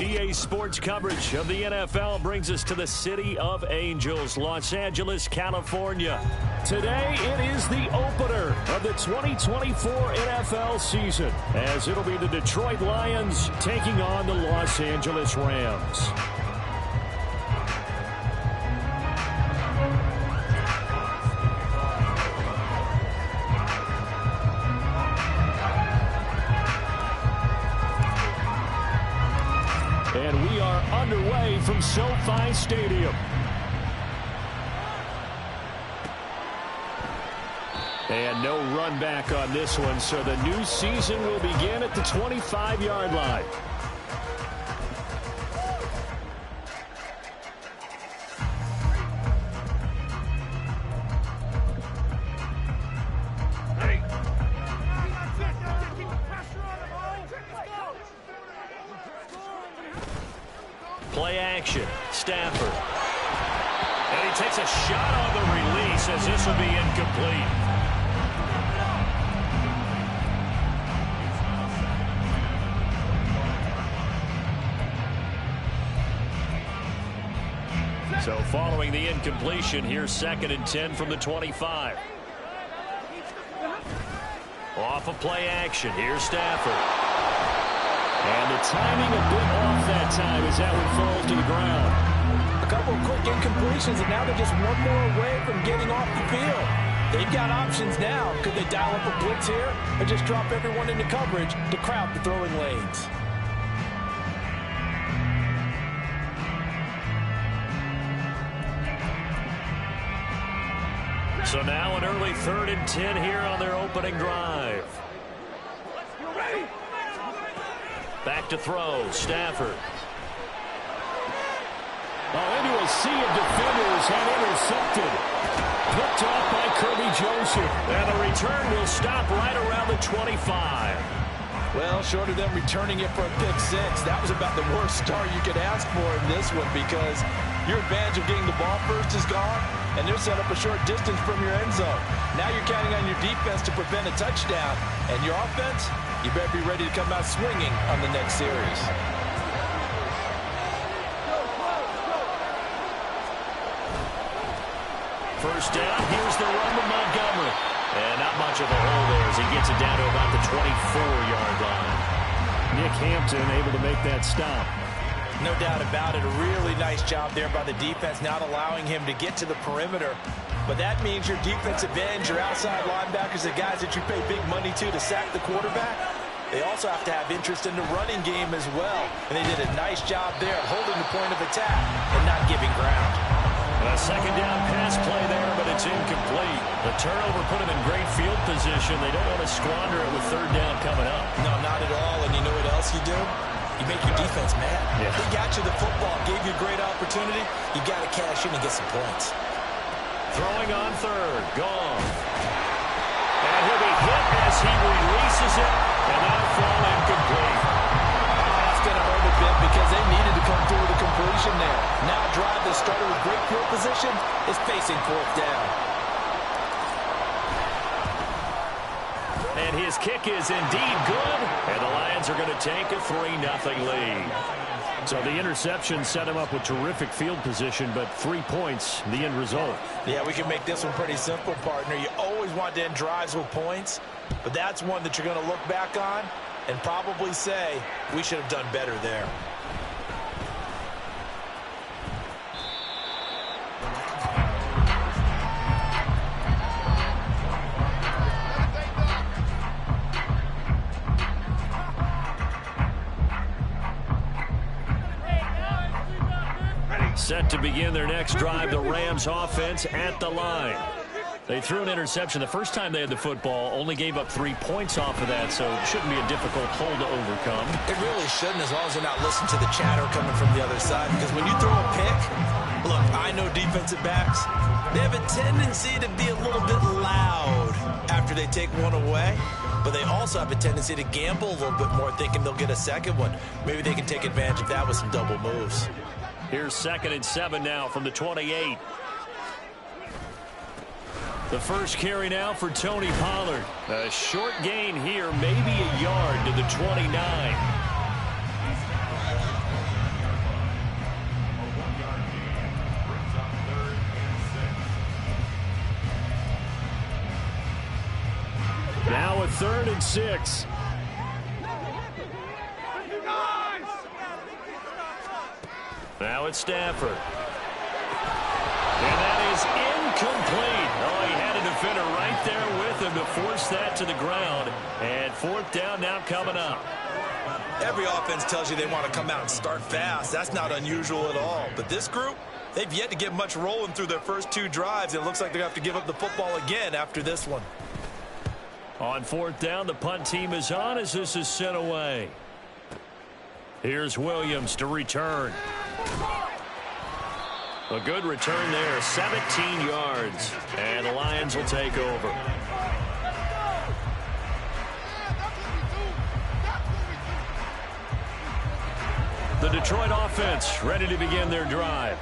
EA Sports coverage of the NFL brings us to the City of Angels, Los Angeles, California. Today, it is the opener of the 2024 NFL season, as it'll be the Detroit Lions taking on the Los Angeles Rams. And we are underway from SoFi Stadium. And no run back on this one, so the new season will begin at the 25-yard line. Play action, Stafford. And he takes a shot on the release as this will be incomplete. So following the incompletion, here's 2nd and 10 from the 25. Off of play action, here's Stafford. And the timing a bit off that time as that one falls to the ground. A couple of quick incompletions, and now they're just one more away from getting off the field. They've got options now. Could they dial up a blitz here or just drop everyone into coverage to crowd the throwing lanes? So now an early 3rd and 10 here on their opening drive. Back to throw, Stafford. Into a sea of defenders and intercepted. Picked off by Kirby Joseph. And the return will stop right around the 25. Well, short of them returning it for a pick six, that was about the worst start you could ask for in this one because your advantage of getting the ball first is gone, and they're set up a short distance from your end zone. Now you're counting on your defense to prevent a touchdown, and your offense, you better be ready to come out swinging on the next series. First down, here's the run to Montgomery. And not much of a hole there as he gets it down to about the 24-yard line. Nick Hampton able to make that stop. No doubt about it. A really nice job there by the defense, not allowing him to get to the perimeter. But that means your defensive ends, your outside linebackers, the guys that you pay big money to sack the quarterback, they also have to have interest in the running game as well. And they did a nice job there of holding the point of attack and not giving ground. A second down pass play there, but it's incomplete. The turnover put them in great field position. They don't want to squander it with 3rd down coming up. No, not at all. And you know what else you do? You make your defense mad. Yeah. They got you the football, gave you a great opportunity. You got to cash in and get some points. Throwing on 3rd, gone. And he'll be hit as he releases it, and that'll fall incomplete. That's going to hurt a bit because they needed to come through with a completion there. Now a drive that started with great field position is facing 4th down. And his kick is indeed good, and the Lions are going to take a 3-0 lead. So the interception set him up with terrific field position, but 3 points, the end result. Yeah, we can make this one pretty simple, partner. You always want to end drives with points, but that's one that you're going to look back on and probably say, we should have done better there. Set to begin their next drive, the Rams offense at the line. They threw an interception the first time they had the football, only gave up 3 points off of that, so it shouldn't be a difficult hole to overcome. It really shouldn't, as long as they're not listening to the chatter coming from the other side, because when you throw a pick, look, I know defensive backs, they have a tendency to be a little bit loud after they take one away, but they also have a tendency to gamble a little bit more, thinking they'll get a second one. Maybe they can take advantage of that with some double moves. Here's 2nd and 7 now from the 28. The first carry now for Tony Pollard. A short gain here, maybe a yard to the 29. 3rd and 6. Now it's Stafford. And that is incomplete. Oh, he had a defender right there with him to force that to the ground. And 4th down now coming up. Every offense tells you they want to come out and start fast. That's not unusual at all. But this group, they've yet to get much rolling through their first 2 drives. And it looks like they're going to have to give up the football again after this one. On 4th down, the punt team is on as this is sent away. Here's Williams to return. A good return there, 17 yards. And the Lions will take over. The Detroit offense ready to begin their drive.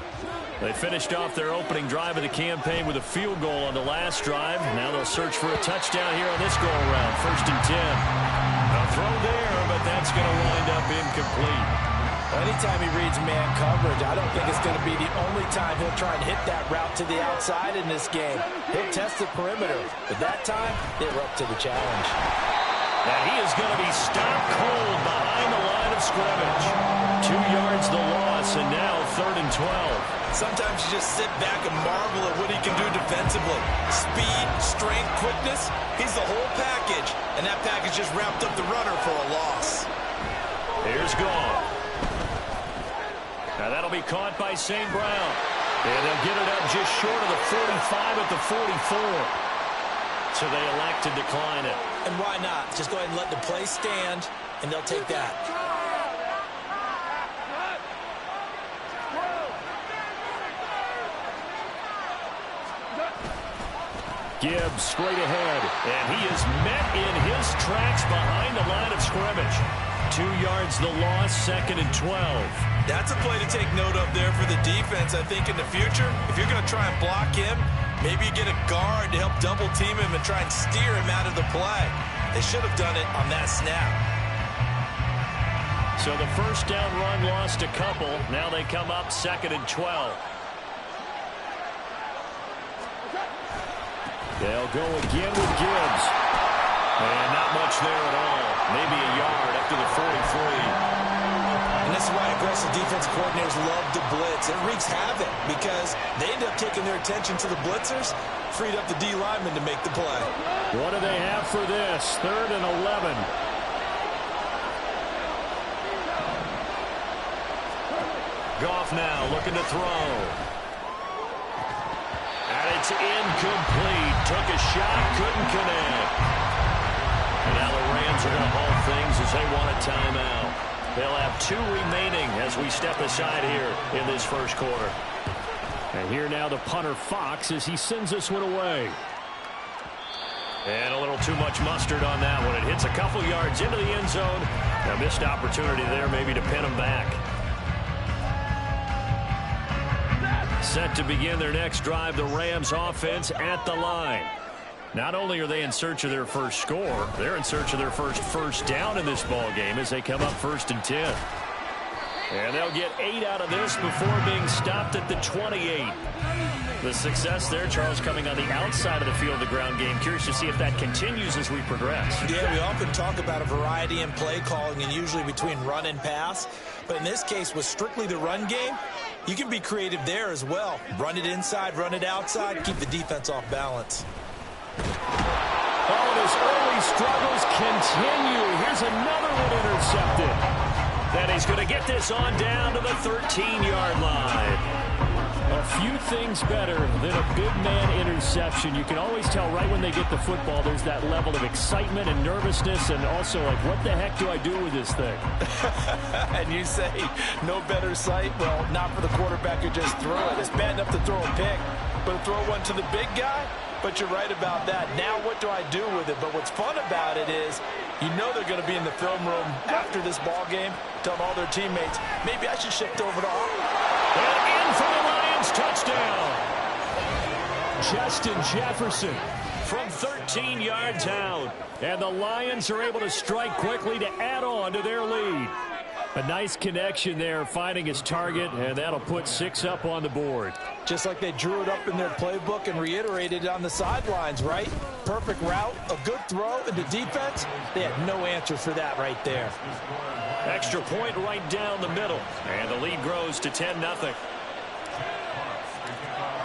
They finished off their opening drive of the campaign with a field goal on the last drive. Now they'll search for a touchdown here on this go-around. 1st and 10. A throw there, but that's going to wind up incomplete. Anytime he reads man coverage, I don't think it's going to be the only time he'll try and hit that route to the outside in this game. He'll test the perimeter, but that time, they were up to the challenge. And he is going to be stopped cold behind the line of scrimmage. 2 yards the loss, and now 3rd and 12. Sometimes you just sit back and marvel at what he can do defensively. Speed, strength, quickness, he's the whole package. And that package just wrapped up the runner for a loss. Here's Gone. Now that'll be caught by St. Brown. And they'll get it up just short of the 45 at the 44. So they elect to decline it. And why not? Just go ahead and let the play stand, and they'll take that. Gibbs straight ahead, and he is met in his tracks behind the line of scrimmage. 2 yards the loss, 2nd and 12. That's a play to take note of there for the defense, I think, in the future. If you're going to try and block him, maybe you get a guard to help double team him and try and steer him out of the play. They should have done it on that snap. So the 1st down run lost a couple. Now they come up 2nd and 12. They'll go again with Gibbs. And not much there at all. Maybe a yard up to the 43. And this is why aggressive defensive coordinators love to blitz. It wreaks havoc because they end up taking their attention to the blitzers, freed up the D lineman to make the play. What do they have for this? 3rd and 11. Goff now looking to throw. And it's incomplete. Took a shot, couldn't connect. And now the Rams are going to halt things as they want a timeout. They'll have 2 remaining as we step aside here in this first quarter. And here now the punter Fox as he sends this one away. And a little too much mustard on that one. It hits a couple yards into the end zone. A missed opportunity there maybe to pin them back. Set to begin their next drive, the Rams offense at the line. Not only are they in search of their first score, they're in search of their first down in this ball game as they come up 1st and 10. And they'll get 8 out of this before being stopped at the 28. The success there, Charles, coming on the outside of the field of the ground game. Curious to see if that continues as we progress. Yeah, we often talk about a variety in play calling and usually between run and pass. But in this case, with strictly the run game, you can be creative there as well. Run it inside, run it outside, keep the defense off balance. Oh, his early struggles continue. Here's another one intercepted. Then he's going to get this on down to the 13-yard line. A few things better than a big man interception. You can always tell right when they get the football, there's that level of excitement and nervousness, and also like, what the heck do I do with this thing? And you say, no better sight? Well, not for the quarterback who just threw it. It's bad enough to throw a pick, but to throw one to the big guy? But you're right about that. Now what do I do with it? But what's fun about it is you know they're going to be in the film room after this ball game, telling all their teammates, maybe I should shift over to and in for the Lions touchdown. Justin Jefferson from 13 yards out. And the Lions are able to strike quickly to add on to their lead. A nice connection there, finding his target, and that'll put 6 up on the board. Just like they drew it up in their playbook and reiterated it on the sidelines, right? Perfect route, a good throw, and the defense, they had no answer for that right there. Extra point right down the middle, and the lead grows to 10-0.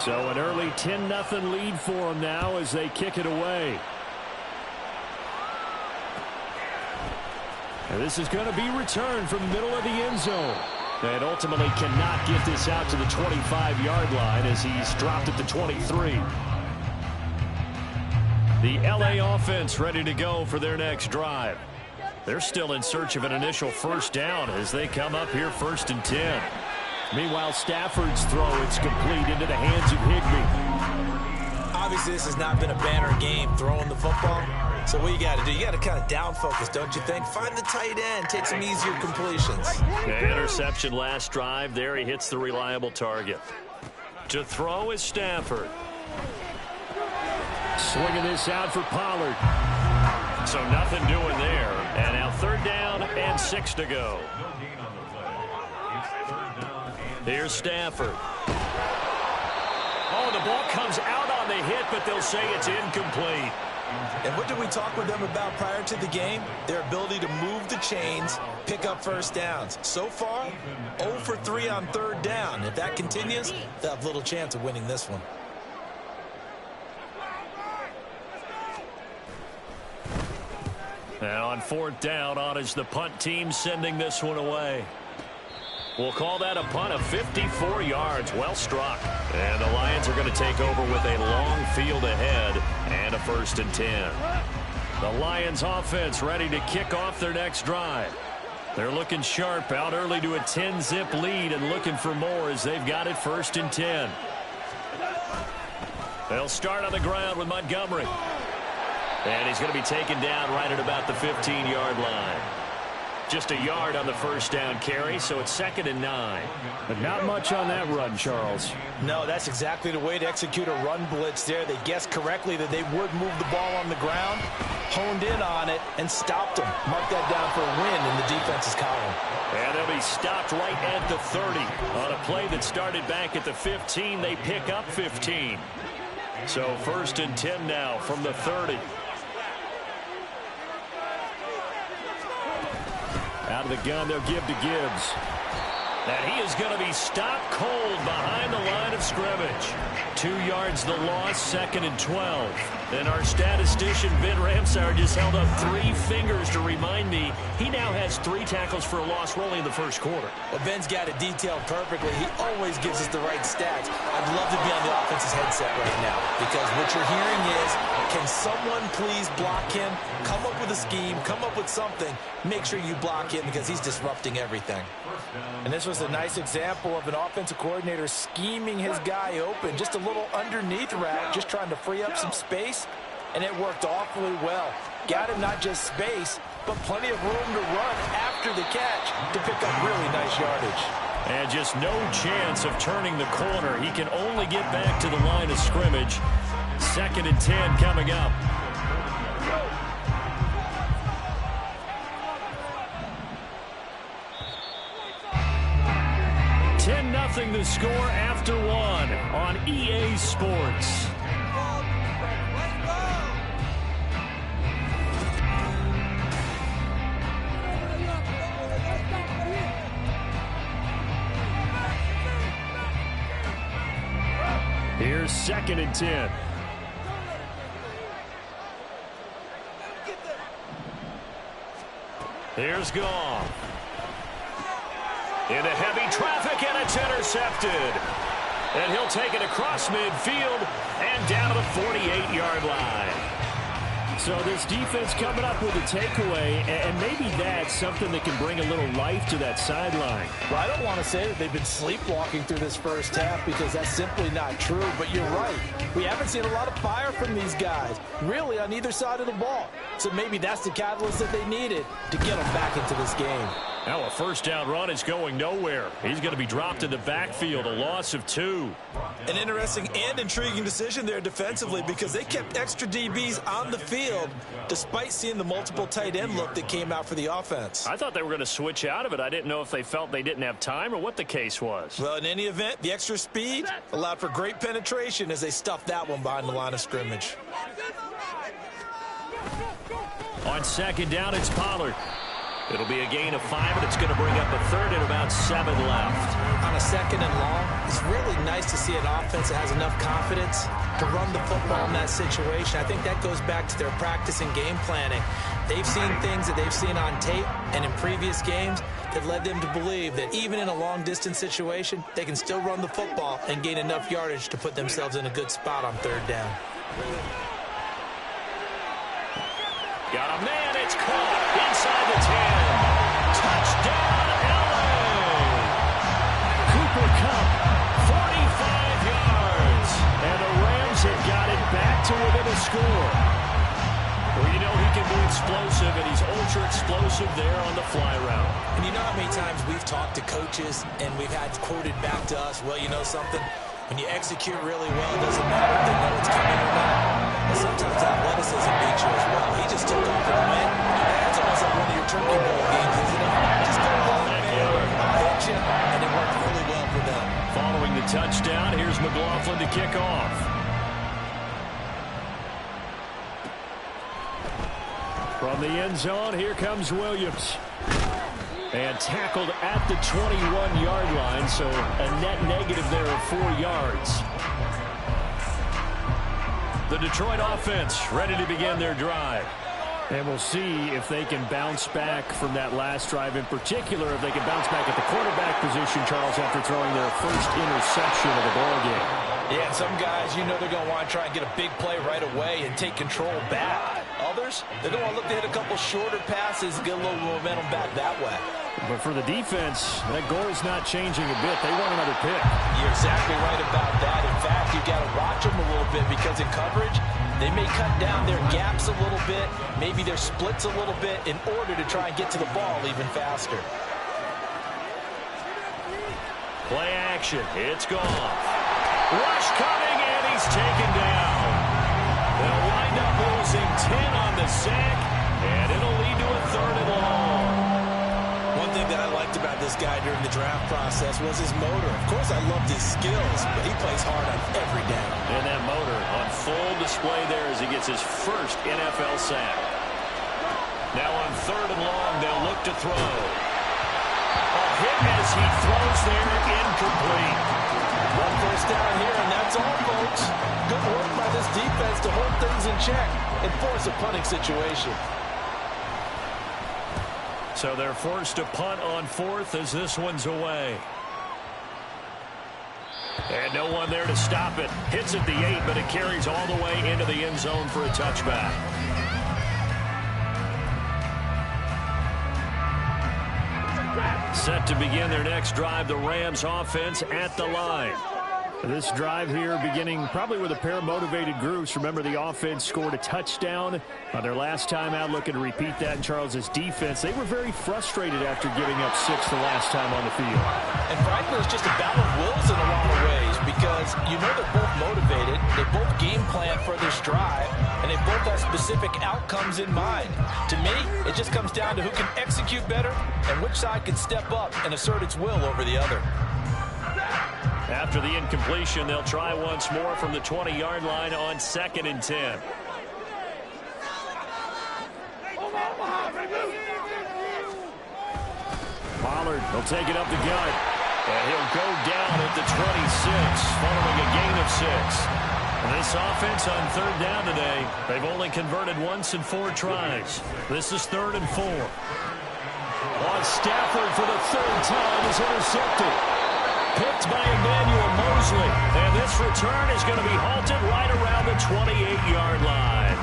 So an early 10-0 lead for them now as they kick it away. And this is going to be returned from the middle of the end zone. And ultimately cannot get this out to the 25-yard line as he's dropped at the 23. The LA offense ready to go for their next drive. They're still in search of an initial first down as they come up here 1st and 10. Meanwhile, Stafford's throw, it's complete into the hands of Higbee. Obviously, this has not been a banner game throwing the football. So what you got to do, you got to kind of down focus, don't you think? Find the tight end, take some easier completions. The interception last drive. There he hits the reliable target. To throw is Stafford. Swinging this out for Pollard. So nothing doing there. And now 3rd down and 6 to go. Here's Stafford. Oh, the ball comes out on the hit, but they'll say it's incomplete. And what did we talk with them about prior to the game? Their ability to move the chains, pick up first downs. So far, 0 for 3 on 3rd down. If that continues, they'll have little chance of winning this one. Now on 4th down, on is the punt team sending this one away. We'll call that a punt of 54 yards. Well struck. And the Lions are going to take over with a long field ahead and a 1st and 10. The Lions offense ready to kick off their next drive. They're looking sharp, out early to a 10-zip lead and looking for more as they've got it 1st and 10. They'll start on the ground with Montgomery. And he's going to be taken down right at about the 15-yard line. Just a yard on the first down carry, so it's 2nd and 9. But not much on that run, Charles. No, that's exactly the way to execute a run blitz there. They guessed correctly that they would move the ball on the ground, honed in on it, and stopped them. Mark that down for a win in the defense's column. And they'll be stopped right at the 30. On a play that started back at the 15, they pick up 15. So 1st and 10 now from the 30. Out of the gun, they'll give to Gibbs. And he is going to be stopped cold behind the line of scrimmage. 2 yards the loss, 2nd and 12. And our statistician, Ben Ramsauer, just held up 3 fingers to remind me he now has 3 tackles for a loss rolling in the 1st quarter. Well, Ben's got it detailed perfectly. He always gives us the right stats. I'd love to be on the offense's headset right now because what you're hearing is, can someone please block him? Come up with a scheme, come up with something. Make sure you block him because he's disrupting everything. And this was a nice example of an offensive coordinator scheming his guy open. Just a little underneath route, just trying to free up some space, and it worked awfully well. Got him not just space, but plenty of room to run after the catch to pick up really nice yardage. And just no chance of turning the corner. He can only get back to the line of scrimmage. 2nd and 10 coming up. Nothing the score after 1 on EA Sports. Here's 2nd and 10. Here's Goff. Into heavy traffic, and it's intercepted. And he'll take it across midfield and down to the 48-yard line. So this defense coming up with a takeaway, and maybe that's something that can bring a little life to that sideline. Well, I don't want to say that they've been sleepwalking through this first half because that's simply not true, but you're right. We haven't seen a lot of fire from these guys, really on either side of the ball. So maybe that's the catalyst that they needed to get them back into this game. Now a first down run is going nowhere. He's going to be dropped in the backfield, a loss of 2. An interesting and intriguing decision there defensively because they kept extra DBs on the field despite seeing the multiple tight end look that came out for the offense. I thought they were going to switch out of it. I didn't know if they felt they didn't have time or what the case was. Well, in any event, the extra speed allowed for great penetration as they stuffed that one behind the line of scrimmage. On second down, it's Pollard. It'll be a gain of 5, and it's going to bring up a third and about 7 left. On a second and long, it's really nice to see an offense that has enough confidence to run the football in that situation. I think that goes back to their practice and game planning. They've seen things that they've seen on tape and in previous games that led them to believe that even in a long-distance situation, they can still run the football and gain enough yardage to put themselves in a good spot on third down. Got a man, it's caught inside the 10. Touchdown, LA! Cooper Kupp, 45 yards. And the Rams have got it back to within a score. Well, you know he can be explosive, and he's ultra-explosive there on the fly route. And you know how many times we've talked to coaches and we've had quoted back to us, well, you know something? When you execute really well, it doesn't matter if they know it's coming or not. And sometimes athleticism beats you as well. He just took off and went. It's almost like one of your turkey bowl games, isn't it? Just go along, man. I'll hit you. And it worked really well for them. Following the touchdown, here's McLaughlin to kick off. From the end zone, here comes Williams. And tackled at the 21-yard line, so a net negative there of 4 yards. The Detroit offense ready to begin their drive. And we'll see if they can bounce back from that last drive, in particular if they can bounce back at the quarterback position, Charles, after throwing their first interception of the ballgame. Yeah, and some guys, you know they're going to want to try and get a big play right away and take control back. Others, they're going to want to look to hit a couple shorter passes and get a little momentum back that way. But for the defense, that goal's not changing a bit. They want another pick. You're exactly right about that. In fact, you've got to watch them a little bit because in coverage, they may cut down their gaps a little bit, maybe their splits a little bit in order to try and get to the ball even faster. Play action. It's gone. Rush coming, and he's taken down. They'll wind up losing 10 on the sack, and it'll lead to a third and long. One thing that I liked about this guy during the draft process was his motor. Of course, I loved his skills, but he plays hard on every down. And that motor on full display there as he gets his first NFL sack. Now on third and long, they'll look to throw. A hit as he throws there, incomplete. One first down here, and that's all, folks. Good work by this defense to hold things in check and force a punting situation. So they're forced to punt on fourth as this one's away. And no one there to stop it. Hits at the 8, but it carries all the way into the end zone for a touchback. Set to begin their next drive, the Rams offense at the line. This drive here beginning probably with a pair of motivated groups. Remember, the offense scored a touchdown on their last time out, looking to repeat that in Charles's defense. They were very frustrated after giving up 6 the last time on the field. And frankly, it's just a battle of wills in a lot of ways because you know they're both motivated, they both game plan for this drive, and they both have specific outcomes in mind. To me, it just comes down to who can execute better and which side can step up and assert its will over the other. After the incompletion, they'll try once more from the 20-yard line on 2nd and 10. Pollard will take it up the gut, and he'll go down at the 26, following a gain of 6. And this offense on third down today, they've only converted once in 4 tries. This is 3rd and 4. On Stafford for the 3rd time is intercepted. Picked by Emmanuel Mosley. And this return is going to be halted right around the 28-yard line.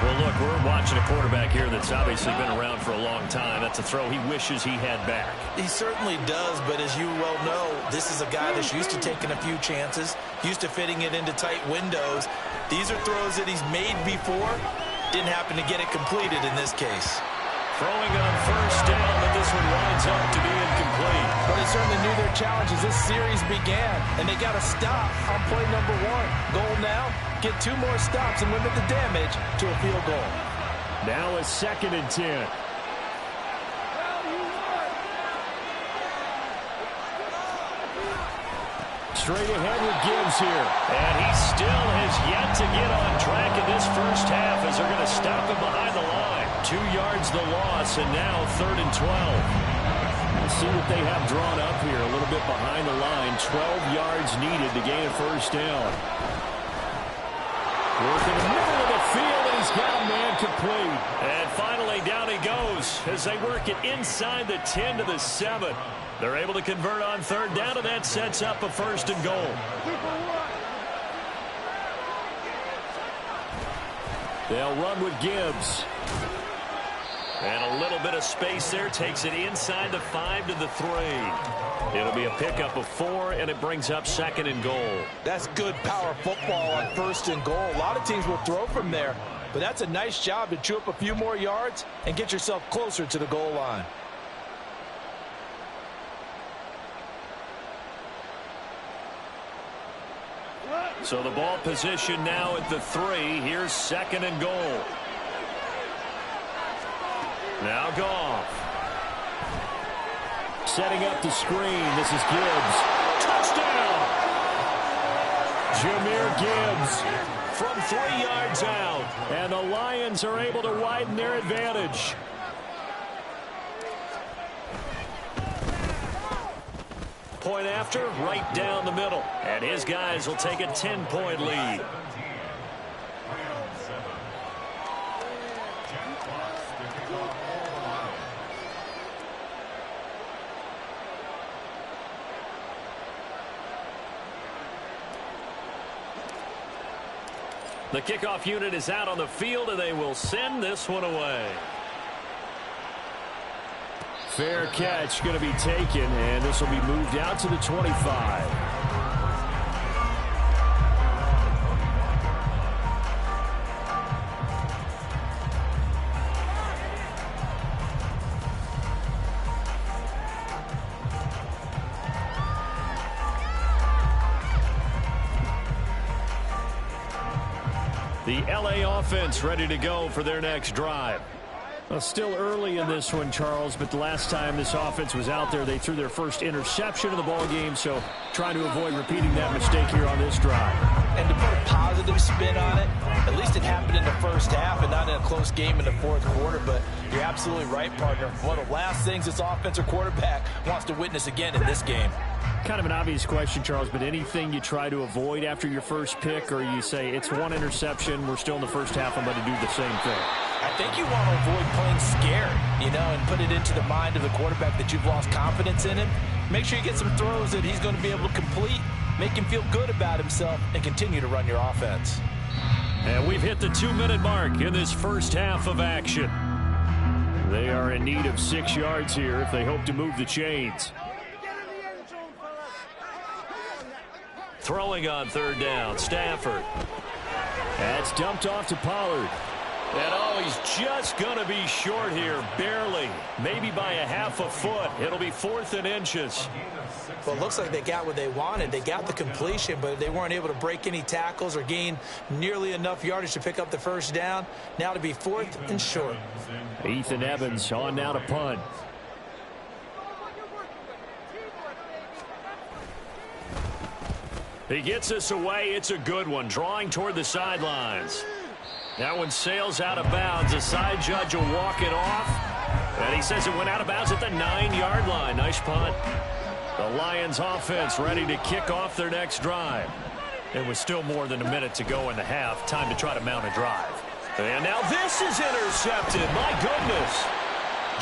Well, look, we're watching a quarterback here that's obviously been around for a long time. That's a throw he wishes he had back. He certainly does, but as you well know, this is a guy that's used to taking a few chances, used to fitting it into tight windows. These are throws that he's made before. Didn't happen to get it completed in this case. Throwing on first down, but this one winds up to be incomplete. But they certainly knew their challenge as this series began, and they got to stop on play number 1. Goal now, get 2 more stops and limit the damage to a field goal. Now a 2nd and 10. Straight ahead with Gibbs here. And he still has yet to get on track in this first half as they're going to stop him behind the line. 2 yards the loss, and now 3rd and 12. Let's see what they have drawn up here. A little bit behind the line. 12 yards needed to gain a first down. Working in the middle of the field, and he's got a man complete. And finally, down he goes as they work it inside the 10 to the 7. They're able to convert on 3rd down, and that sets up a 1st and goal. They'll run with Gibbs. And a little bit of space there. Takes it inside the 5 to the 3. It'll be a pickup of 4, and it brings up 2nd and goal. That's good power football on 1st and goal. A lot of teams will throw from there, but that's a nice job to chew up a few more yards and get yourself closer to the goal line. So the ball position now at the 3. Here's 2nd and goal. Now Goff. Setting up the screen. This is Gibbs. Touchdown! Jahmyr Gibbs from 3 yards out. And the Lions are able to widen their advantage. Point after, right down the middle. And his guys will take a 10-point lead. The kickoff unit is out on the field, and they will send this one away. Fair catch going to be taken, and this will be moved out to the 25. The LA offense ready to go for their next drive. Well, still early in this one, Charles, but the last time this offense was out there, they threw their first interception of the ball game, so trying to avoid repeating that mistake here on this drive. And to put a positive spin on it, at least it happened in the first half and not in a close game in the 4th quarter, but you're absolutely right, partner. One of the last things this offensive quarterback wants to witness again in this game. Kind of an obvious question, Charles, but anything you try to avoid after your first pick, or you say it's 1 interception, we're still in the first half, I'm going to do the same thing? I think you want to avoid playing scared, and put it into the mind of the quarterback that you've lost confidence in him. Make sure you get some throws that he's going to be able to complete, make him feel good about himself, and continue to run your offense. And we've hit the 2-minute mark in this first half of action. They are in need of 6 yards here if they hope to move the chains. Throwing on 3rd down, Stafford. That's dumped off to Pollard. And he's just going to be short here, barely. Maybe by a half a foot. It'll be 4th and inches. Well, it looks like they got what they wanted. They got the completion, but they weren't able to break any tackles or gain nearly enough yardage to pick up the first down. Now to be 4th and short. Ethan Evans on now to punt. He gets us away. It's a good one. Drawing toward the sidelines. That one sails out of bounds. The side judge will walk it off. And he says it went out of bounds at the 9-yard line. Nice punt. The Lions offense ready to kick off their next drive. It was still more than a minute to go in the half. Time to try to mount a drive. And now this is intercepted. My goodness.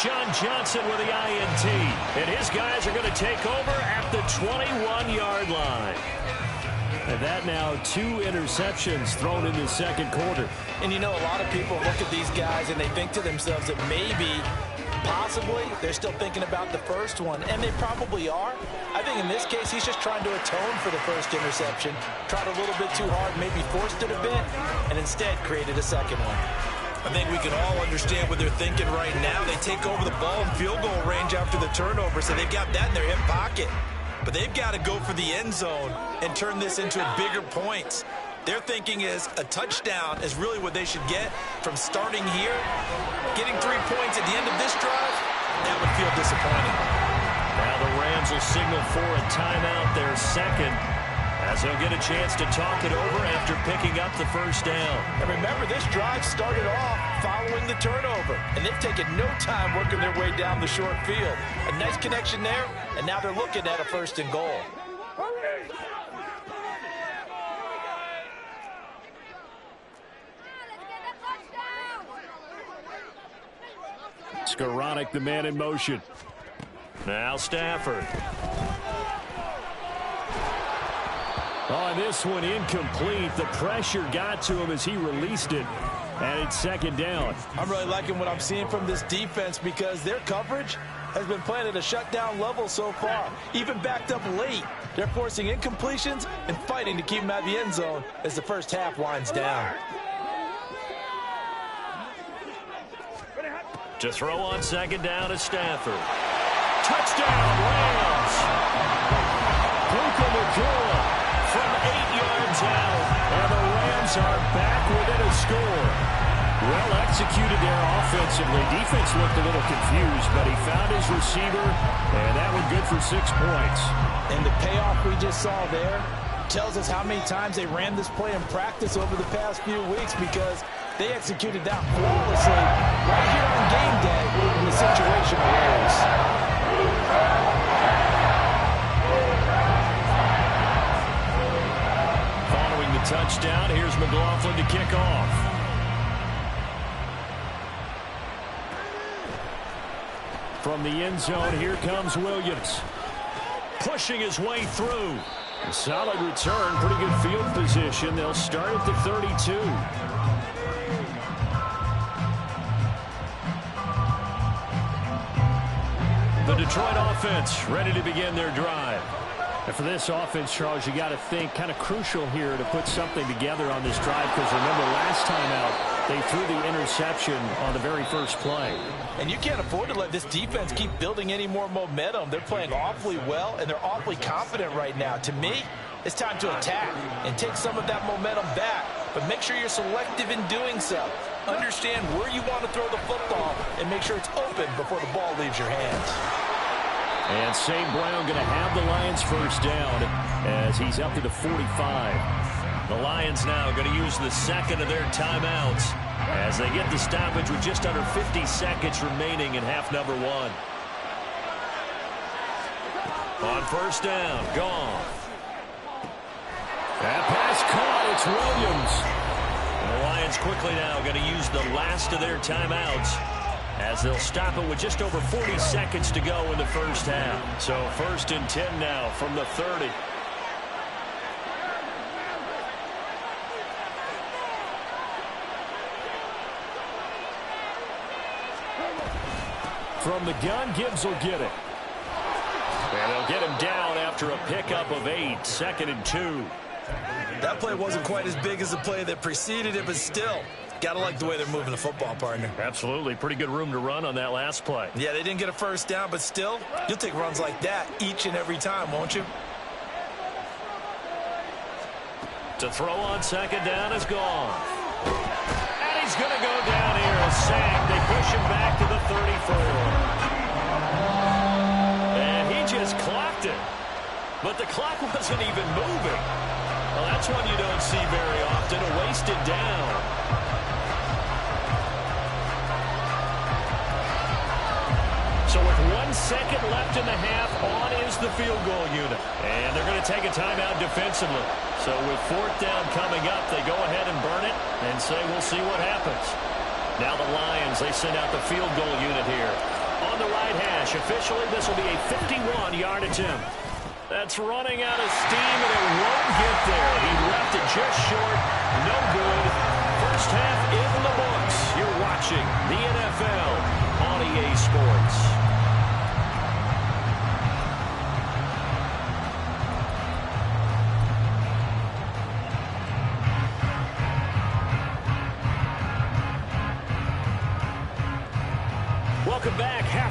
John Johnson with the INT. And his guys are going to take over at the 21-yard line. And that now 2 interceptions thrown in the 2nd quarter. And a lot of people look at these guys and they think to themselves that maybe, possibly, they're still thinking about the first one. And they probably are. I think in this case, he's just trying to atone for the first interception. Tried a little bit too hard, maybe forced it a bit, and instead created a second one. I think we can all understand what they're thinking right now. They take over the ball in field goal range after the turnover, so they've got that in their hip pocket. But they've got to go for the end zone and turn this into bigger points. Their thinking is a touchdown is really what they should get from starting here. Getting 3 points at the end of this drive, that would feel disappointing. Now the Rams will signal for a timeout, their second, as they'll get a chance to talk it over after picking up the first down. And remember, this drive started off following the turnover, and they've taken no time working their way down the short field. A nice connection there, and now they're looking at a first and goal. Skoranek, the man in motion. Now Stafford. On this one, incomplete. The pressure got to him as he released it, and it's second down. I'm really liking what I'm seeing from this defense because their coverage has been playing at a shutdown level so far. Even backed up late, they're forcing incompletions and fighting to keep them out of the end zone as the first half winds down. To throw on second down is Stafford. Touchdown, Rams! Puka Nacua from 8 yards out, and the Rams are back within a score. Well executed there offensively. Defense looked a little confused, but he found his receiver, and that one good for 6 points. And the payoff we just saw there tells us how many times they ran this play in practice over the past few weeks, because they executed that flawlessly right here on game day when the situation arose. Following the touchdown, here's McLaughlin to kick off. From the end zone, here comes Williams. Pushing his way through. A solid return, pretty good field position. They'll start at the 32. The Detroit offense ready to begin their drive. And for this offense, Charles, you got to think kind of crucial here to put something together on this drive, because remember last time out they threw the interception on the very first play. And you can't afford to let this defense keep building any more momentum. They're playing awfully well, and they're awfully confident right now. To me, it's time to attack and take some of that momentum back, but make sure you're selective in doing so. Understand where you want to throw the football and make sure it's open before the ball leaves your hands. And St. Brown going to have the Lions first down as he's up to the 45. The Lions now going to use the second of their timeouts as they get the stoppage with just under 50 seconds remaining in half number one. On first down, gone. That pass caught, it's Williams. And the Lions quickly now going to use the last of their timeouts as they'll stop it with just over 40 seconds to go in the first half. So first and 10 now from the 30. From the gun, Gibbs will get it. And they'll get him down after a pickup of 8, second and 2. That play wasn't quite as big as the play that preceded it, but still, gotta like the way they're moving the football, partner. Absolutely. Pretty good room to run on that last play. Yeah, they didn't get a first down, but still, you'll take runs like that each and every time, won't you? To throw on second down is gone. And he's going to go down here. A sack. They push him back to the 34. And he just clocked it. But the clock wasn't even moving. Well, that's one you don't see very often. A wasted down. So with 1 second left in the half, on is the field goal unit. And they're going to take a timeout defensively. So with fourth down coming up, they go ahead and burn it and say we'll see what happens. Now the Lions, they send out the field goal unit here. On the right hash, officially this will be a 51-yard attempt. That's running out of steam, and it won't get there. He left it just short. No good. First half in the books. You're watching the NFL on EA Sports.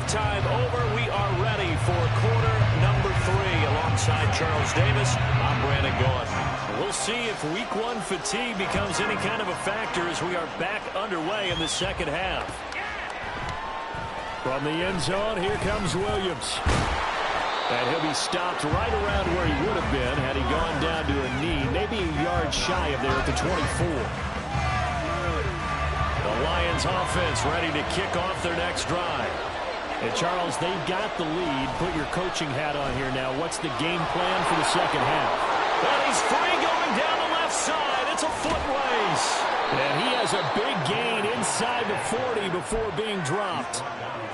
halftime over. We are ready for quarter number 3. Alongside Charles Davis, I'm Brandon Gaudin. We'll see if week 1 fatigue becomes any kind of a factor as we are back underway in the second half. From the end zone, here comes Williams. And he'll be stopped right around where he would have been had he gone down to a knee, maybe a yard shy of there at the 24. The Lions offense ready to kick off their next drive. And Charles, they've got the lead. Put your coaching hat on here now. What's the game plan for the second half? Well, he's free going down the left side. It's a foot race. And he has a big gain inside the 40 before being dropped.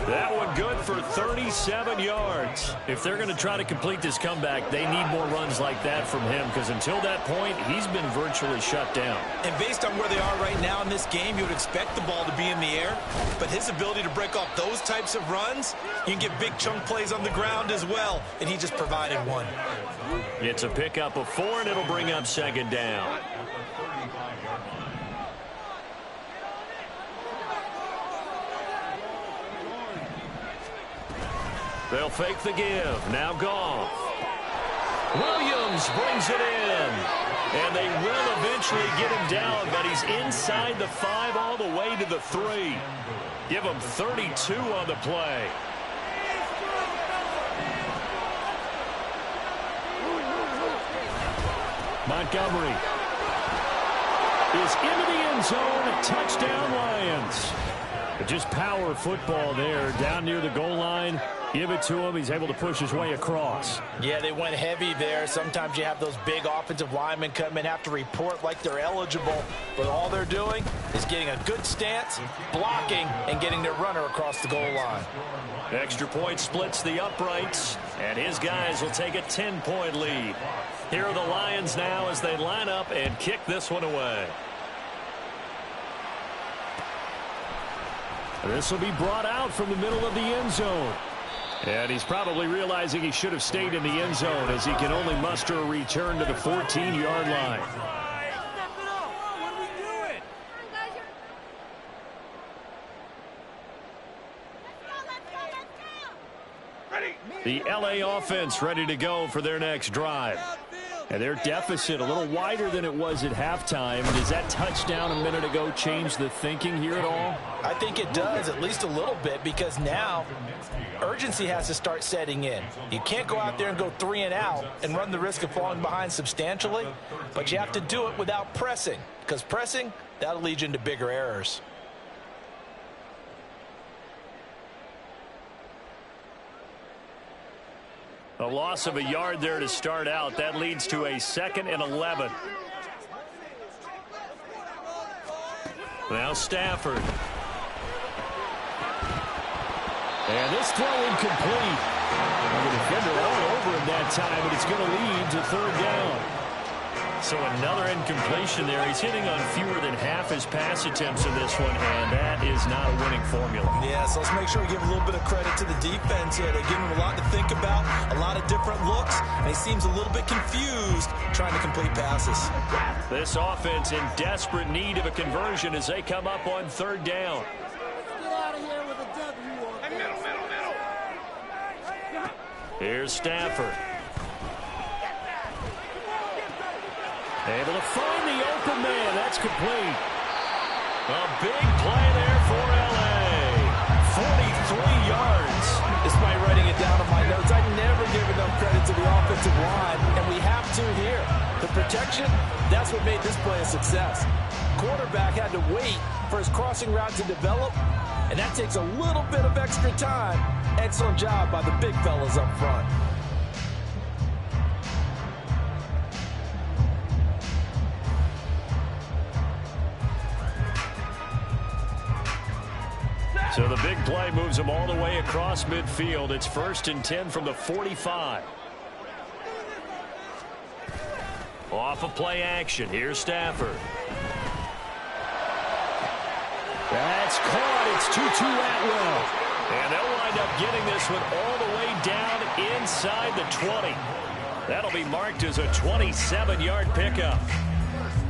That one good for 37 yards. If they're going to try to complete this comeback, they need more runs like that from him, because until that point, he's been virtually shut down. And based on where they are right now in this game, you would expect the ball to be in the air. But his ability to break off those types of runs, you can get big chunk plays on the ground as well. And he just provided one. It's a pickup of 4, and it'll bring up second down. They'll fake the give. Now Goff. Williams brings it in. And they will eventually get him down, but he's inside the 5 all the way to the 3. Give him 32 on the play. Montgomery is into the end zone. Touchdown, Lions. But just power football there down near the goal line. Give it to him. He's able to push his way across. Yeah, they went heavy there. Sometimes you have those big offensive linemen come in, have to report like they're eligible. But all they're doing is getting a good stance, blocking, and getting their runner across the goal line. Extra point splits the uprights, and his guys will take a 10-point lead. Here are the Lions now as they line up and kick this one away. This will be brought out from the middle of the end zone. And he's probably realizing he should have stayed in the end zone as he can only muster a return to the 14-yard line. The LA offense ready to go for their next drive. And their deficit a little wider than it was at halftime. Does that touchdown a minute ago change the thinking here at all? I think it does, at least a little bit, because now urgency has to start setting in. You can't go out there and go 3 and out and run the risk of falling behind substantially, but you have to do it without pressing, because pressing, that'll lead you into bigger errors. A loss of a yard there to start out. That leads to a 2nd and 11. Now Stafford. And this throw incomplete. And the defender all over him that time, but it's going to lead to 3rd down. So another incompletion there. He's hitting on fewer than half his pass attempts in this one, and that is not a winning formula. Yeah, so let's make sure we give a little bit of credit to the defense here. They give him a lot to think about, a lot of different looks, and he seems a little bit confused trying to complete passes. This offense in desperate need of a conversion as they come up on 3rd down. Get out of here with a W. Middle. Here's Stafford. Able to find the open man. That's complete. A big play there for L.A. 43 yards. Despite writing it down on my notes, I never give enough credit to the offensive line, and we have to here. The protection, that's what made this play a success. Quarterback had to wait for his crossing route to develop, and that takes a little bit of extra time. Excellent job by the big fellas up front. So the big play moves them all the way across midfield. It's 1st and 10 from the 45. Off of play action. Here's Stafford. That's caught. It's 2-2 Atwell. And they'll wind up getting this one all the way down inside the 20. That'll be marked as a 27-yard pickup.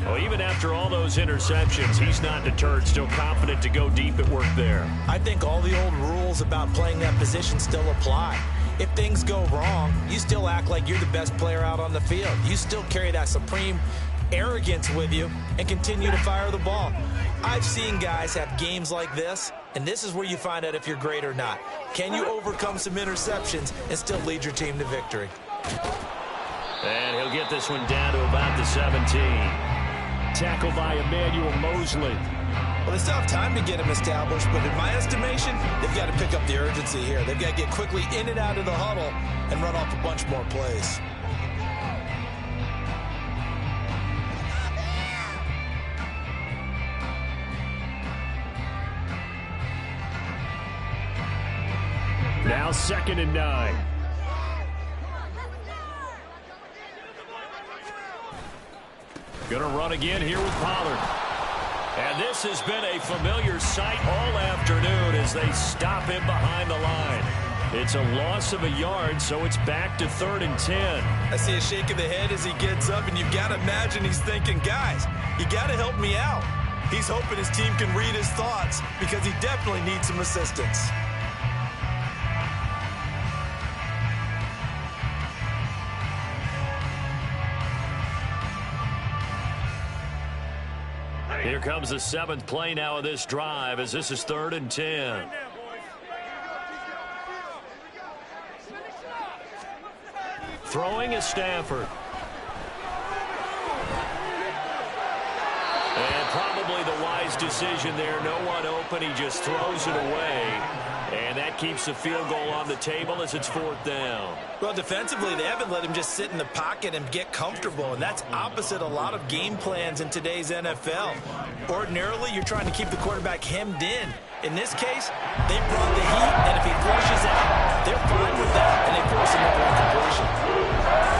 Well, even after all those interceptions, he's not deterred, still confident to go deep at work there. I think all the old rules about playing that position still apply. If things go wrong, you still act like you're the best player out on the field. You still carry that supreme arrogance with you and continue to fire the ball. I've seen guys have games like this, and this is where you find out if you're great or not. Can you overcome some interceptions and still lead your team to victory? And he'll get this one down to about the 17. Tackled by Emmanuel Mosley. Well, they still have time to get him established, but in my estimation, they've got to pick up the urgency here. They've got to get quickly in and out of the huddle and run off a bunch more plays. Now 2nd and 9. Going to run again here with Pollard. And this has been a familiar sight all afternoon as they stop him behind the line. It's a loss of a yard, so it's back to 3rd and 10. I see a shake of the head as he gets up, and you've got to imagine he's thinking, guys, you got to help me out. He's hoping his team can read his thoughts because he definitely needs some assistance. Here comes the 7th play now of this drive as this is 3rd and 10. Throwing is Stafford. And probably the wise decision there. No one open. He just throws it away. And that keeps the field goal on the table as it's 4th down. Well, defensively, they haven't let him just sit in the pocket and get comfortable, and that's opposite a lot of game plans in today's NFL. Ordinarily, you're trying to keep the quarterback hemmed in. In this case, they brought the heat, and if he flushes out, they're fine with that, and they force another incompletion.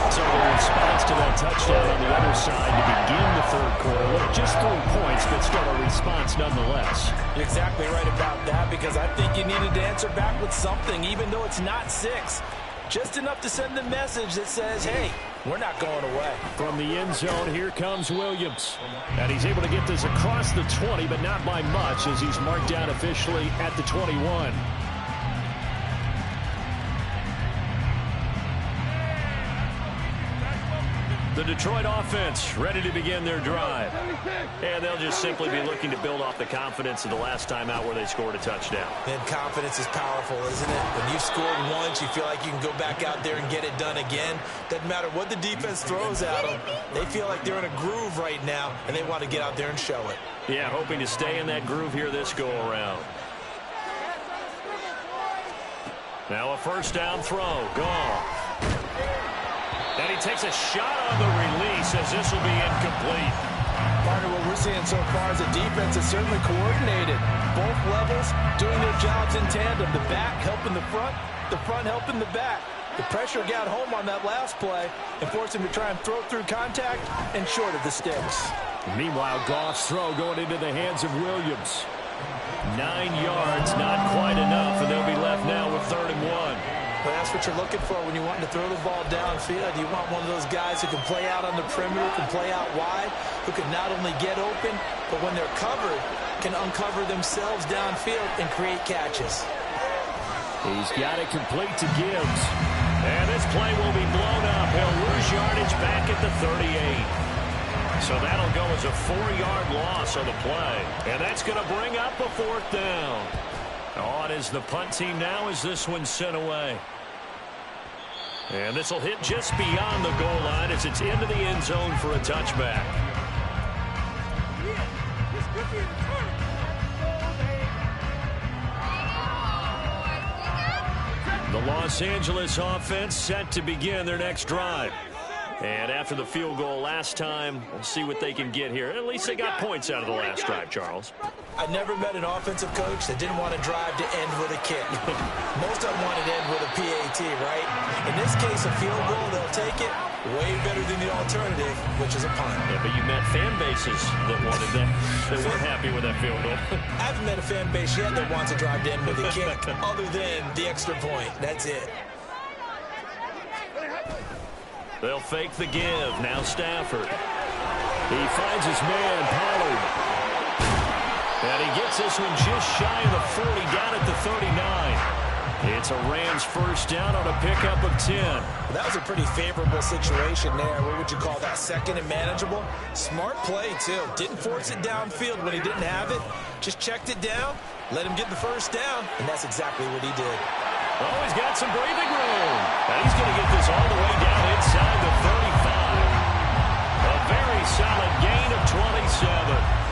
So the response to that touchdown on the other side to begin the 3rd quarter. Look, just 3 points, but still a response nonetheless. You're exactly right about that because I think you needed to answer back with something, even though it's not 6. Just enough to send the message that says, hey, we're not going away. From the end zone, here comes Williams. And he's able to get this across the 20, but not by much as he's marked down officially at the 21. The Detroit offense ready to begin their drive. And they'll just simply be looking to build off the confidence of the last time out where they scored a touchdown. And confidence is powerful, isn't it? When you've scored once, you feel like you can go back out there and get it done again. Doesn't matter what the defense throws at them. They feel like they're in a groove right now, and they want to get out there and show it. Yeah, hoping to stay in that groove here this go-around. Now a 1st down throw. Gone. And he takes a shot on the release as this will be incomplete. Partner, what we're seeing so far is the defense is certainly coordinated. Both levels doing their jobs in tandem. The back helping the front helping the back. The pressure got home on that last play and forced him to try and throw through contact and short of the sticks. Meanwhile, Goff's throw going into the hands of Williams. 9 yards, not quite enough, and they'll be left now with 3rd and 1. But that's what you're looking for when you're wanting to throw the ball downfield. You want one of those guys who can play out on the perimeter, can play out wide, who can not only get open, but when they're covered, can uncover themselves downfield and create catches. He's got it complete to Gibbs. And this play will be blown up. He'll lose yardage back at the 38. So that'll go as a 4-yard loss on the play. And that's going to bring up a 4th down. On is the punt team now as this one's sent away. And this will hit just beyond the goal line as it's into the end zone for a touchback. The Los Angeles offense set to begin their next drive. And after the field goal last time, we'll see what they can get here. At least they got points out of the last drive, Charles. I never met an offensive coach that didn't want to drive to end with a kick. Most of them wanted to end with a PAT, right? In this case, a field goal, they'll take it. Way better than the alternative, which is a punt. Yeah, but you met fan bases that wanted that. They weren't happy with that field goal. I haven't met a fan base yet that wants to drive to end with a kick other than the extra point. That's it. They'll fake the give. Now Stafford. He finds his man, Pollard. And he gets this one just shy of the 40, down at the 39. It's a Rams first down on a pickup of 10. That was a pretty favorable situation there. What would you call that? Second and manageable? Smart play, too. Didn't force it downfield when he didn't have it. Just checked it down, let him get the first down, and that's exactly what he did. Oh, he's got some breathing room. And he's going to get this all the way down inside the 35. A very solid gain of 27.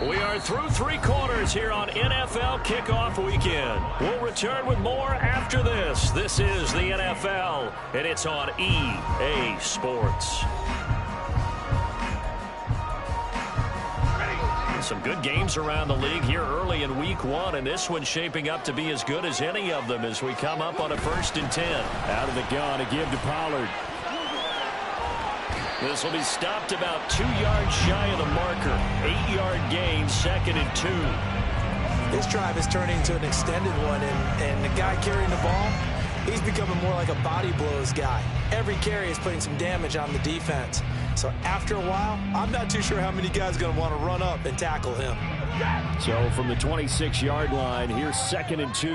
We are through three quarters here on NFL Kickoff Weekend. We'll return with more after this. This is the NFL, and it's on EA Sports. Some good games around the league here early in Week 1, and this one's shaping up to be as good as any of them as we come up on a 1st and 10. Out of the gun to give to Pollard. This will be stopped about 2 yards shy of the marker. 8-yard gain, 2nd and 2. This drive is turning into an extended one, and the guy carrying the ball, he's becoming more like a body blows guy. Every carry is putting some damage on the defense. So after a while, I'm not too sure how many guys are going to want to run up and tackle him. So from the 26-yard line, here's 2nd and 2.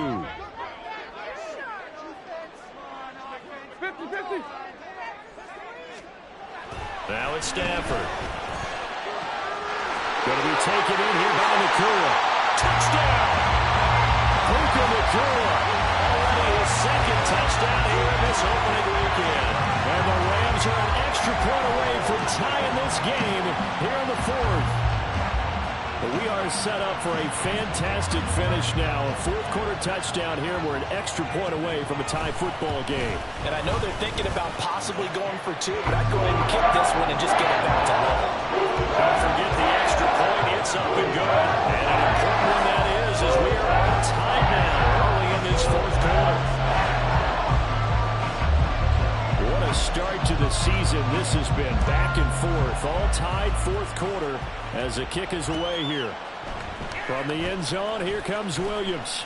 50-50. Now it's Stafford. Going to be taken in here by Nakua. Touchdown! Puka Nakua. Already his 2nd touchdown here in this opening weekend. And the Rams are an extra point away from tying this game here in the 4th. But we are set up for a fantastic finish now. A 4th-quarter touchdown here. We're an extra point away from a tie football game. And I know they're thinking about possibly going for 2, but I'd go ahead and kick this one and just get it back to level. Don't forget the extra point. It's up and good. And an important one that is, as we are all tied now early in this 4th quarter. What a start to the season this has been. Back and forth. All tied 4th quarter as the kick is away here. From the end zone, here comes Williams.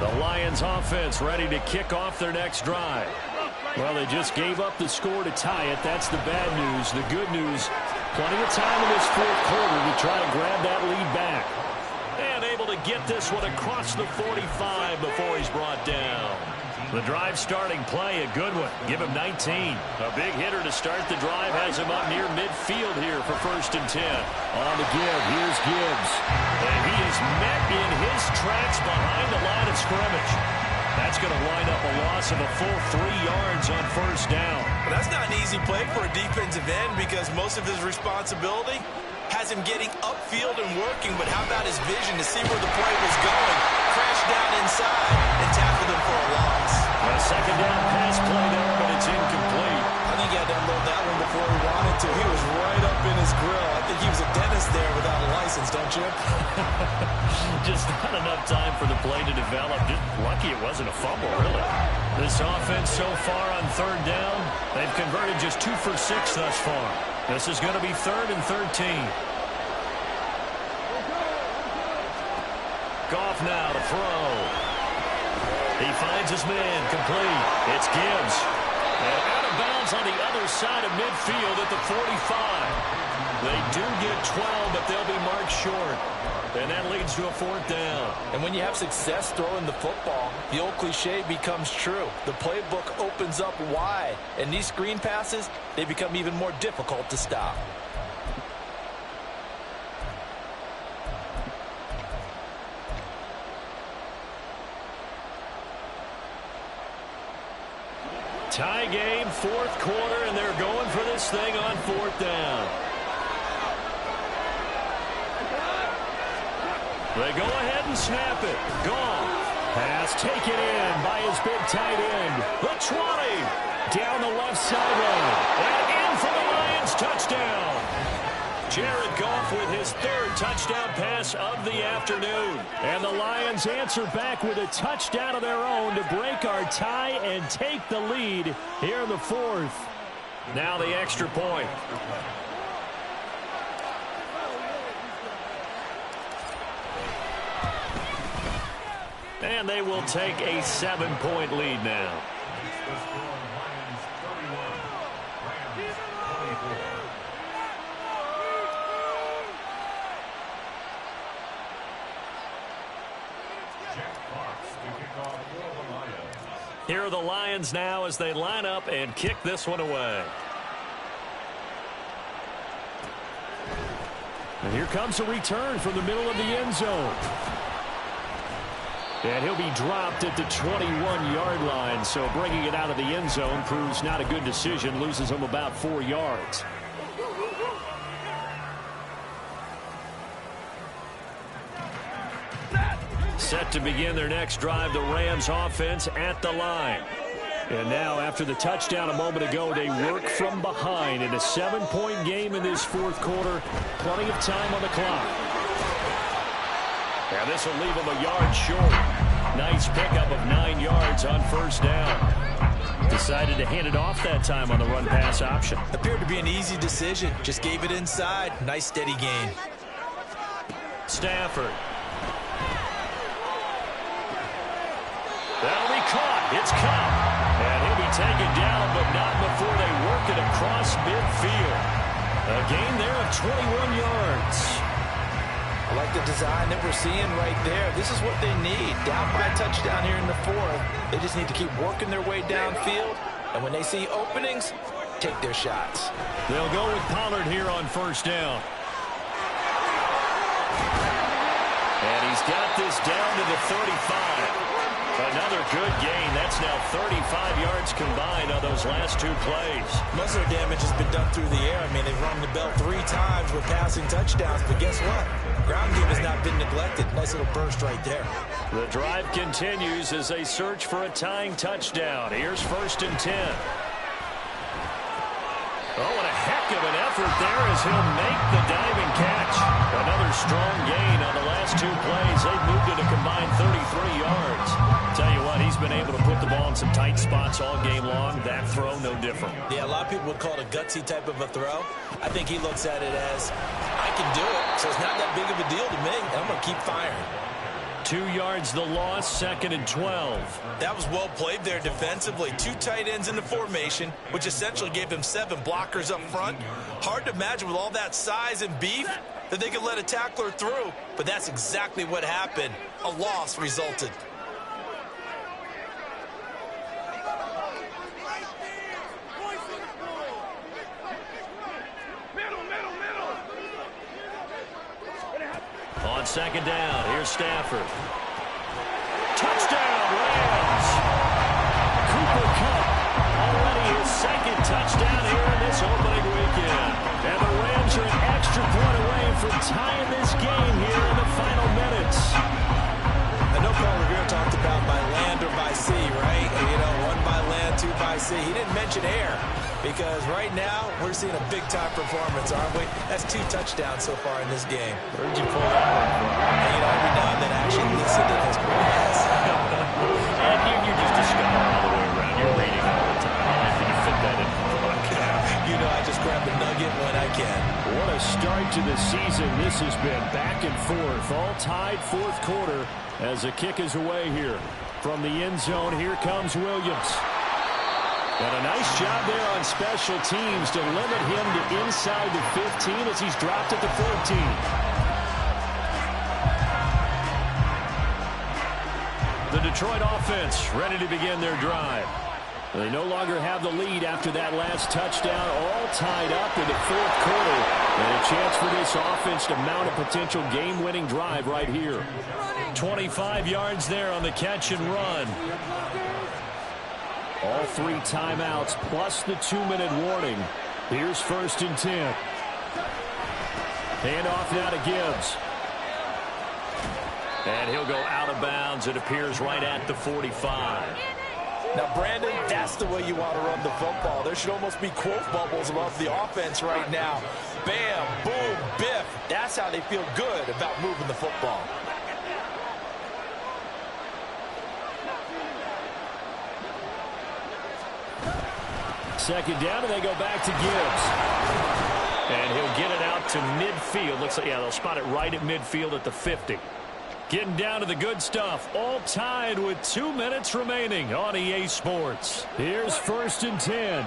The Lions offense ready to kick off their next drive. Well, they just gave up the score to tie it. That's the bad news. The good news, plenty of time in this 4th quarter to try to grab that lead back. And able to get this one across the 45 before he's brought down. The drive starting play, a good one. Give him 19. A big hitter to start the drive has him up near midfield here for 1st and 10. On the give, here's Gibbs. And he is met in his tracks behind the line of scrimmage. That's going to wind up a loss of a full 3 yards on 1st down. But that's not an easy play for a defensive end because most of his responsibility has him getting upfield and working, but how about his vision to see where the play was going, crash down inside, and tackle him for a loss. A 2nd down pass play there, but it's incomplete. I think he had to unload that one before he wanted to. He was right up in his grill. I think he was a dentist there without a license, don't you? Just not enough time for the play to develop. Just lucky it wasn't a fumble, really. This offense so far on 3rd down, they've converted just 2 for 6 thus far. This is going to be 3rd and 13. Goff now to throw. He finds his man, complete. It's Gibbs. And out of bounds on the other side of midfield at the 45. They do get 12, but they'll be marked short. And that leads to a 4th down. And when you have success throwing the football, the old cliche becomes true. The playbook opens up wide. And these screen passes, they become even more difficult to stop. Tie game, 4th quarter, and they're going for this thing on 4th down. They go ahead and snap it. Goff. Pass taken in by his big tight end. The 20. Down the left sideline. And in for the Lions touchdown. Jared Goff with his third touchdown pass of the afternoon. And the Lions answer back with a touchdown of their own to break our tie and take the lead here in the fourth. Now the extra point. And they will take a 7-point lead now. Here are the Lions now as they line up and kick this one away. And here comes a return from the middle of the end zone. And he'll be dropped at the 21-yard line, so bringing it out of the end zone proves not a good decision, loses him about 4 yards. Set to begin their next drive, the Rams offense at the line. And now, after the touchdown a moment ago, they work from behind in a 7-point game in this fourth quarter. Plenty of time on the clock. And this will leave them a yard short. Nice pickup of 9 yards on first down. Decided to hand it off that time on the run-pass option. Appeared to be an easy decision. Just gave it inside. Nice steady gain. Stafford. That'll be caught. It's caught. And he'll be taken down, but not before they work it across midfield. A gain there of 21 yards. I like the design that we're seeing right there. This is what they need. Down by a touchdown here in the fourth. They just need to keep working their way downfield. And when they see openings, take their shots. They'll go with Pollard here on first down. And he's got this down to the 35. Another good gain. That's now 35 yards combined on those last 2 plays. Most of their damage has been done through the air. I mean, they've rung the bell 3 times with passing touchdowns. But guess what? Ground game has not been neglected. Nice little burst right there. The drive continues as they search for a tying touchdown. Here's first and 10. Oh, and a heck of an effort there as he'll make the diving catch. Another strong gain on the last 2 plays. They've moved it a combined 33 yards. Tell you what, he's been able to put the ball in some tight spots all game long. That throw, no different. Yeah, a lot of people would call it a gutsy type of a throw. I think he looks at it as, I can do it, so it's not that big of a deal to me. I'm going to keep firing. 2 yards the loss, second and 12. That was well played there defensively. 2 tight ends in the formation, which essentially gave him 7 blockers up front. Hard to imagine with all that size and beef that they could let a tackler through, but that's exactly what happened. A loss resulted. On second down, here's Stafford. Touchdown, Rams! Cooper Kupp already his second touchdown here in this opening weekend. And the Rams are an extra point away from tying this game here in the final minutes. I know Paul Revere talked about by land or by sea, right? You know, 1 by land, 2 by sea. He didn't mention air. Because right now, we're seeing a big-time performance, aren't we? That's 2 touchdowns so far in this game. Where'd you pull that one from? And, you know, every now and then I actually listen to this podcast. And you're just a scholar all the way around. You're reading all the time. How can you fit that in the podcast? You know, I just grab a nugget when I can. What a start to the season this has been. Back and forth, all tied fourth quarter as the kick is away here. From the end zone, here comes Williams. And a nice job there on special teams to limit him to inside the 15 as he's dropped at the 14. The Detroit offense ready to begin their drive. They no longer have the lead after that last touchdown, all tied up in the fourth quarter. And a chance for this offense to mount a potential game-winning drive right here. 25 yards there on the catch and run. All 3 timeouts plus the 2-minute warning. Here's first and 10. Handoff now to Gibbs. And he'll go out of bounds. It appears right at the 45. Now, Brandon, that's the way you want to run the football. There should almost be quote bubbles above the offense right now. Bam, boom, biff. That's how they feel good about moving the football. Second down, and they go back to Gibbs. And he'll get it out to midfield. Looks like, yeah, they'll spot it right at midfield at the 50. Getting down to the good stuff. All tied with 2 minutes remaining on EA Sports. Here's 1st and 10.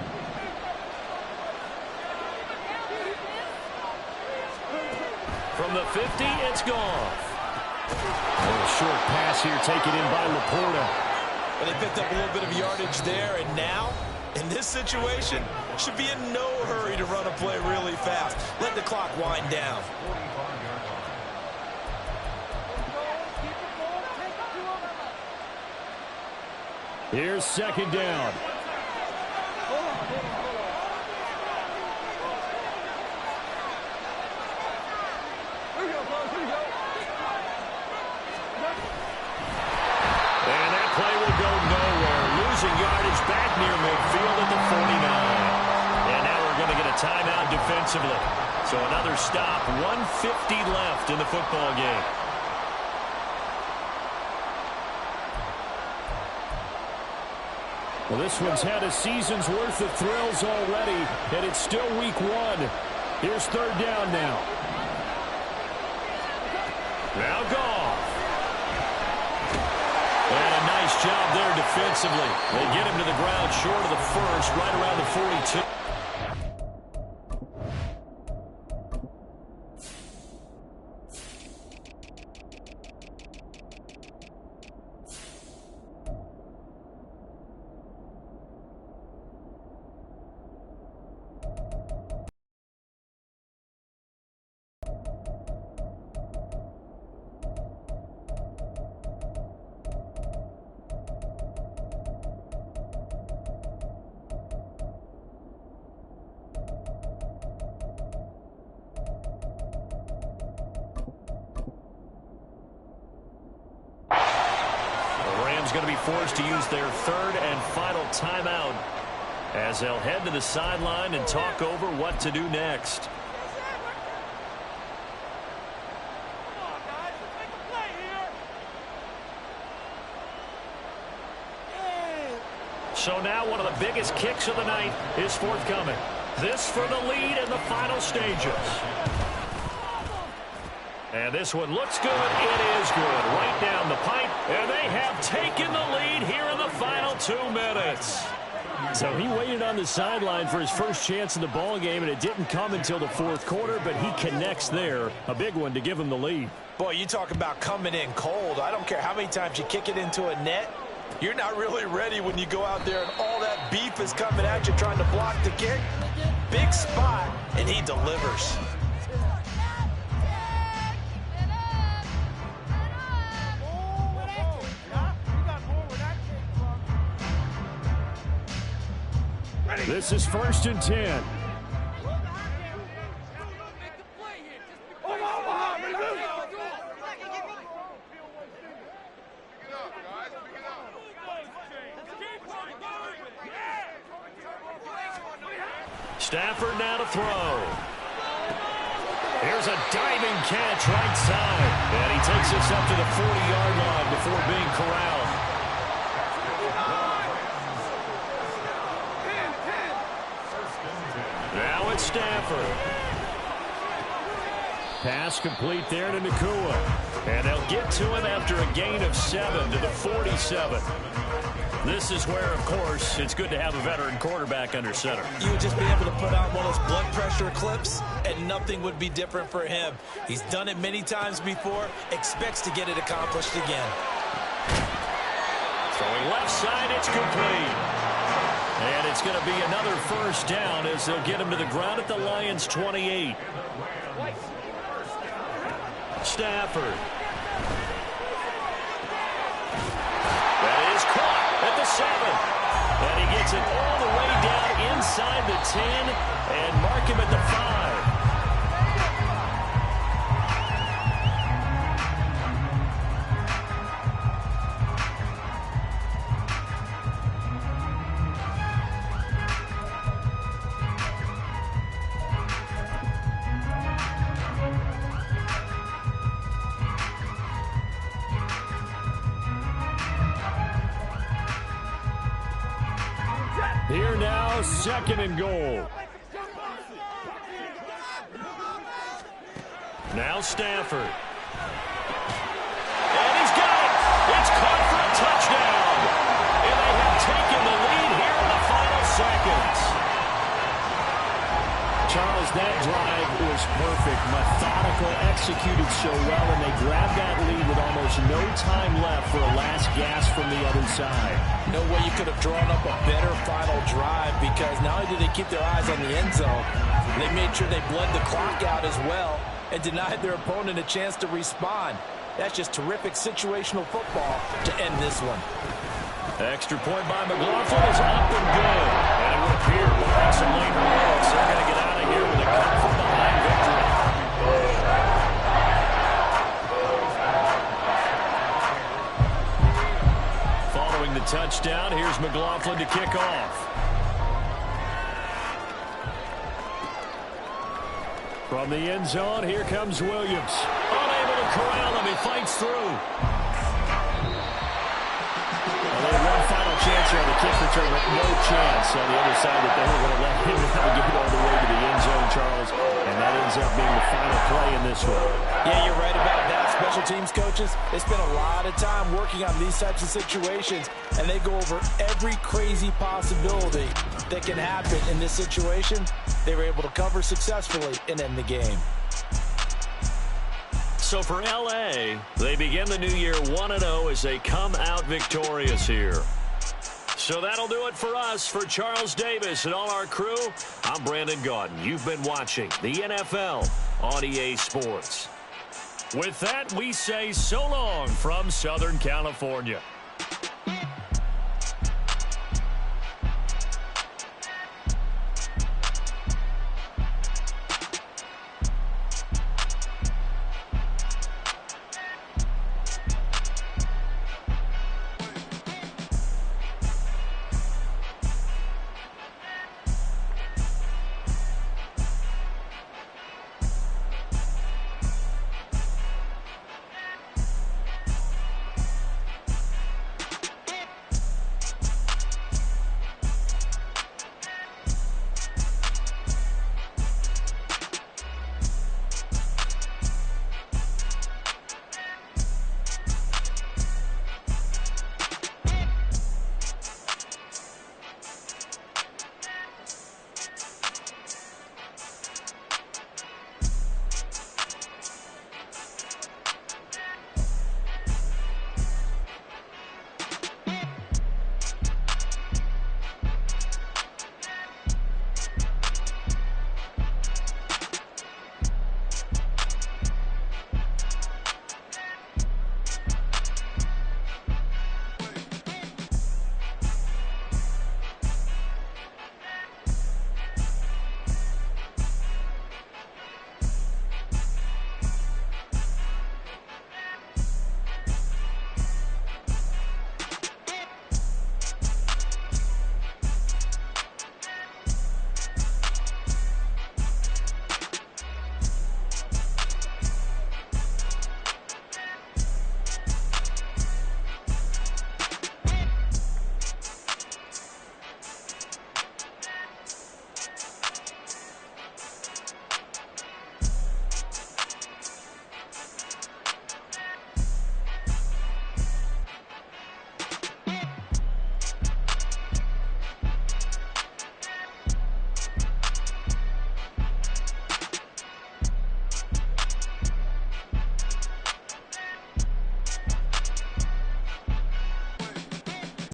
From the 50, it's gone. A short pass here taken in by Laporta. Well, they picked up a little bit of yardage there, and now, in this situation, should be in no hurry to run a play really fast. Let the clock wind down. Here's 2nd down. And that play will go nowhere. Losing yardage back near midfield at the 49. And now we're going to get a timeout defensively. So another stop, 1:50 left in the football game. Well, this one's had a season's worth of thrills already, and it's still week 1. Here's 3rd down now. Now Goff. And a nice job there defensively. They get him to the ground short of the first, right around the 42. Going to be forced to use their 3rd and final timeout as they'll head to the sideline and talk over what to do next. So now one of the biggest kicks of the night is forthcoming. This for the lead in the final stages. And this one looks good. It is good. Right down the pipe. And they have taken the lead here in the final 2 minutes. So he waited on the sideline for his first chance in the ball game, and it didn't come until the 4th quarter, but he connects there. A big one to give him the lead. Boy, you talk about coming in cold. I don't care how many times you kick it into a net. You're not really ready when you go out there and all that beef is coming at you trying to block the kick. Big spot, and he delivers. This is 1st and 10. Stafford now to throw. Here's a diving catch right side. And he takes us up to the 40-yard line before being corralled. Now it's Stafford. Pass complete there to Nakua. And they'll get to him after a gain of 7 to the 47. This is where, of course, it's good to have a veteran quarterback under center. You would just be able to put out one of those blood pressure clips, and nothing would be different for him. He's done it many times before, expects to get it accomplished again. Throwing left side, it's complete. And it's going to be another first down as they'll get him to the ground at the Lions' 28. Stafford. That is caught at the 7. And he gets it all the way down inside the 10 and mark him at the 5. Here now, 2nd and goal. Now Stafford. And he's got it. It's caught for a touchdown. And they have taken the lead here in the final seconds. Charles, that drive was perfect. Methodical, executed so well, and they grabbed that lead with almost no time left for a last gasp from the other side. No way you could have drawn up a better final drive, because not only did they keep their eyes on the end zone, they made sure they bled the clock out as well and denied their opponent a chance to respond. That's just terrific situational football to end this one. Extra point by McLaughlin is up and good. And it would appear, barring some late results, they're going to get out of here with a come-from-behind victory. Following the touchdown, here's McLaughlin to kick off. From the end zone, here comes Williams. Unable to corral him, he fights through. They had one final chance here on the kick return, but no chance on the other side that they were going to let him navigate all the way to the end zone, Charles. And that ends up being the final play in this one. Yeah, you're right about that. Special teams coaches, they spend a lot of time working on these types of situations, and they go over every crazy possibility that can happen in this situation. They were able to cover successfully and end the game. So for L.A., they begin the new year 1-0 as they come out victorious here. So that'll do it for us. For Charles Davis and all our crew, I'm Brandon Gaudin. You've been watching the NFL on EA Sports. With that, we say so long from Southern California.